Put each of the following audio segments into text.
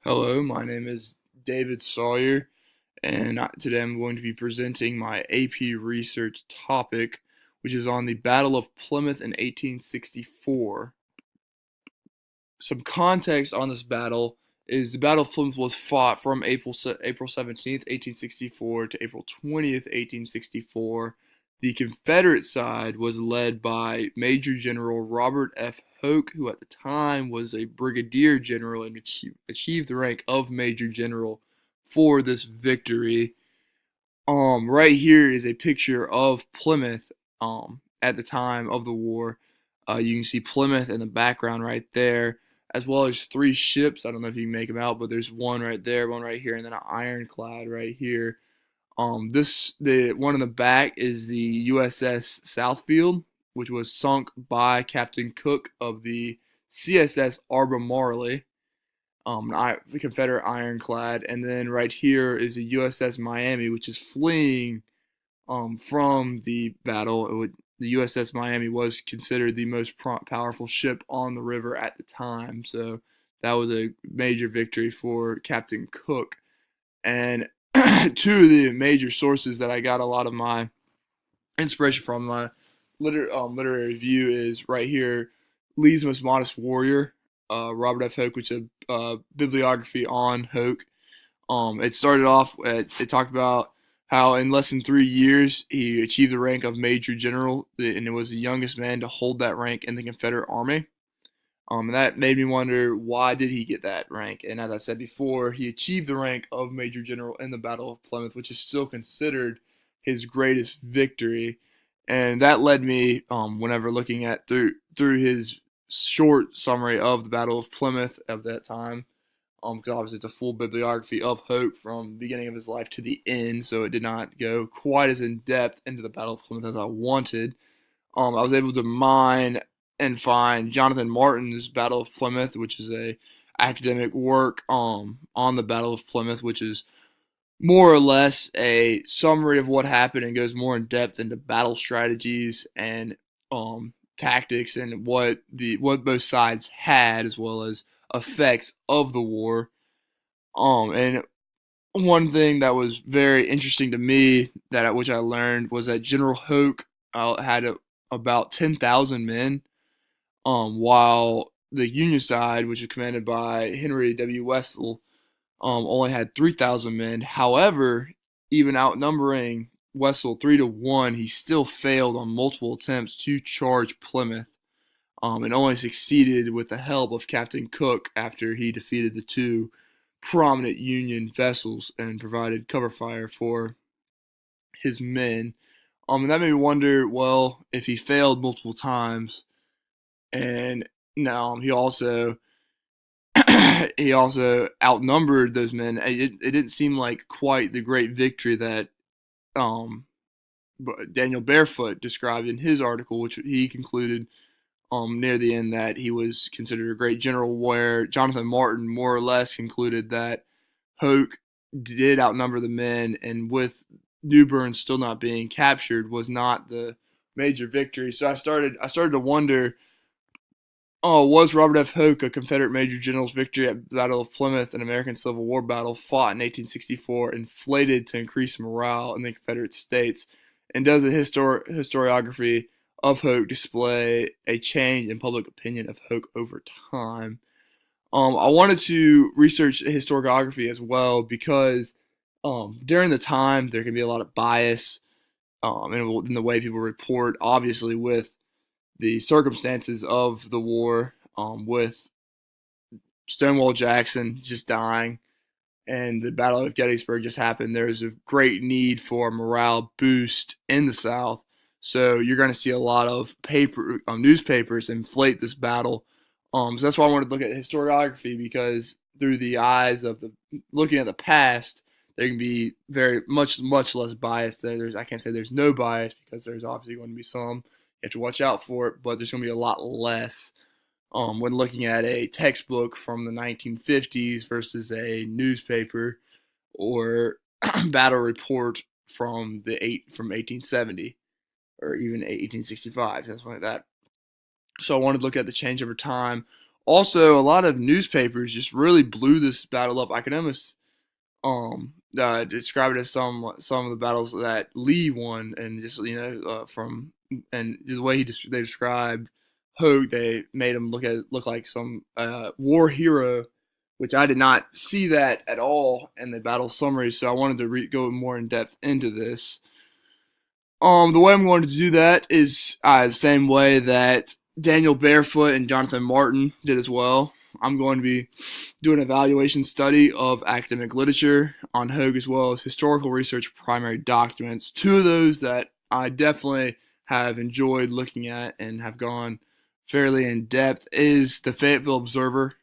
Hello, my name is David Sawyer, and today I'm going to be presenting my AP research topic, which is on the Battle of Plymouth in 1864. Some context on this battle is the Battle of Plymouth was fought from April 17th, 1864 to April 20th, 1864. The Confederate side was led by Major General Robert F. Hoke, who at the time was a brigadier general and achieved the rank of major general for this victory. Right here is a picture of Plymouth at the time of the war. You can see Plymouth in the background right there, as well as three ships. I don't know if you can make them out, but there's one right there, one right here, and then an ironclad right here. The one in the back is the USS Southfield, which was sunk by Captain Cook of the CSS Albemarle, the Confederate ironclad, and then right here is the USS Miami, which is fleeing from the battle. The USS Miami was considered the most powerful ship on the river at the time, so that was a major victory for Captain Cook. And two of the major sources that I got a lot of my inspiration from, my literary review, is right here, Lee's Most Modest Warrior, Robert F. Hoke, which is a bibliography on Hoke. It started off, it talked about how in less than 3 years he achieved the rank of Major General, and it was the youngest man to hold that rank in the Confederate Army. And that made me wonder, why did he get that rank? And as I said before, he achieved the rank of Major General in the Battle of Plymouth, which is still considered his greatest victory. And that led me, whenever looking at through his short summary of the Battle of Plymouth of that time, because obviously it's a full bibliography of Hoke from the beginning of his life to the end, so it did not go quite as in depth into the Battle of Plymouth as I wanted. I was able to mine and find Jonathan Martin's Battle of Plymouth, which is a academic work on the Battle of Plymouth, which is more or less a summary of what happened and goes more in depth into battle strategies and tactics and what both sides had, as well as effects of the war. And one thing that was very interesting to me, which I learned, was that General Hoke had about 10,000 men, while the Union side, which was commanded by Henry W. Wessel, only had 3,000 men. However, even outnumbering Wessel 3-1, he still failed on multiple attempts to charge Plymouth, and only succeeded with the help of Captain Cook after he defeated the two prominent Union vessels and provided cover fire for his men. And that made me wonder, well, if he failed multiple times, and he also he also outnumbered those men. It didn't seem like quite the great victory that um, Daniel Barefoot described in his article, which he concluded near the end that he was considered a great general, where Jonathan Martin more or less concluded that Hoke did outnumber the men, and with New Bern still not being captured, was not the major victory. So I started to wonder, was Robert F. Hoke a Confederate Major General's victory at the Battle of Plymouth, an American Civil War battle fought in 1864, inflated to increase morale in the Confederate States? And does the historiography of Hoke display a change in public opinion of Hoke over time? I wanted to research historiography as well because during the time there can be a lot of bias in the way people report, obviously with the circumstances of the war, with Stonewall Jackson just dying and the Battle of Gettysburg just happened. There's a great need for a morale boost in the South. So you're going to see a lot of newspapers inflate this battle. So that's why I wanted to look at historiography, because through the eyes of looking at the past, there can be very much less bias. I can't say there's no bias, because there's obviously going to be some. You have to watch out for it, but there's going to be a lot less when looking at a textbook from the 1950s versus a newspaper or battle report from 1870 or even 1865, something like that. So I wanted to look at the change over time. Also, a lot of newspapers just really blew this battle up. I can almost describe it as some of the battles that Lee won, and just from and the way they described Hogue, they made him look like some war hero, which I did not see that at all in the battle summary. So I wanted to go more in depth into this. The way I'm going to do that is the same way that Daniel Barefoot and Jonathan Martin did as well. I'm going to be doing an evaluation study of academic literature on Hogue as well as historical research primary documents. Two of those that I definitely have enjoyed looking at and have gone fairly in depth is the Fayetteville Observer.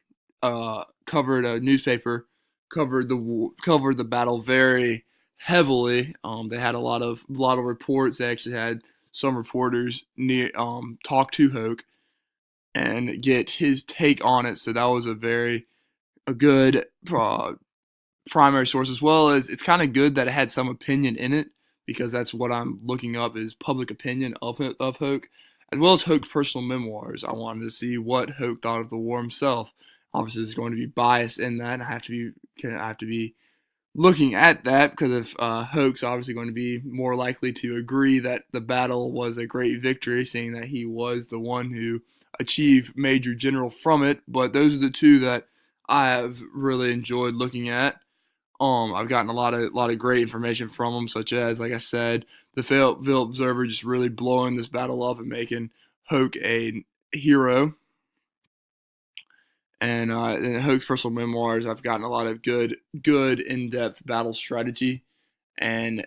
Covered a newspaper covered the battle very heavily. They had a lot of reports. They actually had some reporters talk to Hogue and get his take on it. So that was a good primary source, as well as it's kind of good that it had some opinion in it, because that's what I'm looking up is public opinion of Hogue, as well as Hogue's personal memoirs. I wanted to see what Hogue thought of the war himself. Obviously, there's going to be bias in that. I have to be looking at that, because if Hoke's obviously going to be more likely to agree that the battle was a great victory, seeing that he was the one who achieved Major General from it. But those are the two that I have really enjoyed looking at. I've gotten a lot of great information from them, such as, like I said, the Fayetteville Observer just really blowing this battle up and making Hoke a hero. And in Hoke's personal memoirs, I've gotten a lot of good in-depth battle strategy and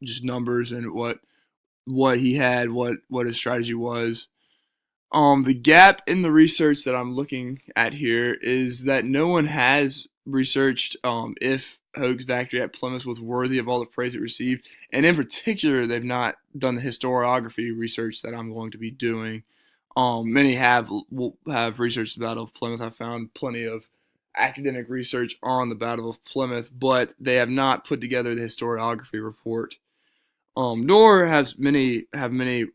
just numbers and what he had, what his strategy was. The gap in the research that I'm looking at here is that no one has researched if Hogue's victory at Plymouth was worthy of all the praise it received, and in particular, they've not done the historiography research that I'm going to be doing. Many have researched the Battle of Plymouth. I've found plenty of academic research on the Battle of Plymouth, but they have not put together the historiography report. Nor have many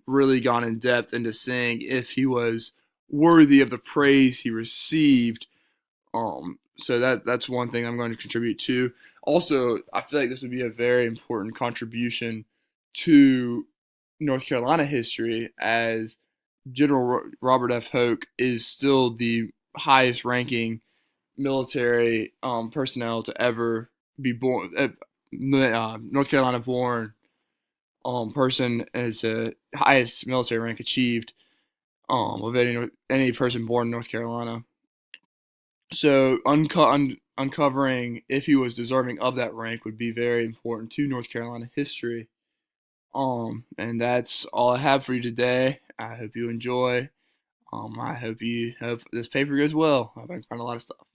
really gone in depth into saying if he was worthy of the praise he received. So that's one thing I'm going to contribute to. Also, I feel like this would be a very important contribution to North Carolina history, as General Robert F. Hoke is still the highest ranking military personnel to ever be born, North Carolina born person, as the highest military rank achieved of any person born in North Carolina. So uncovering if he was deserving of that rank would be very important to North Carolina history. And that's all I have for you today. I hope you enjoy. I hope this paper goes well. I hope I can find a lot of stuff.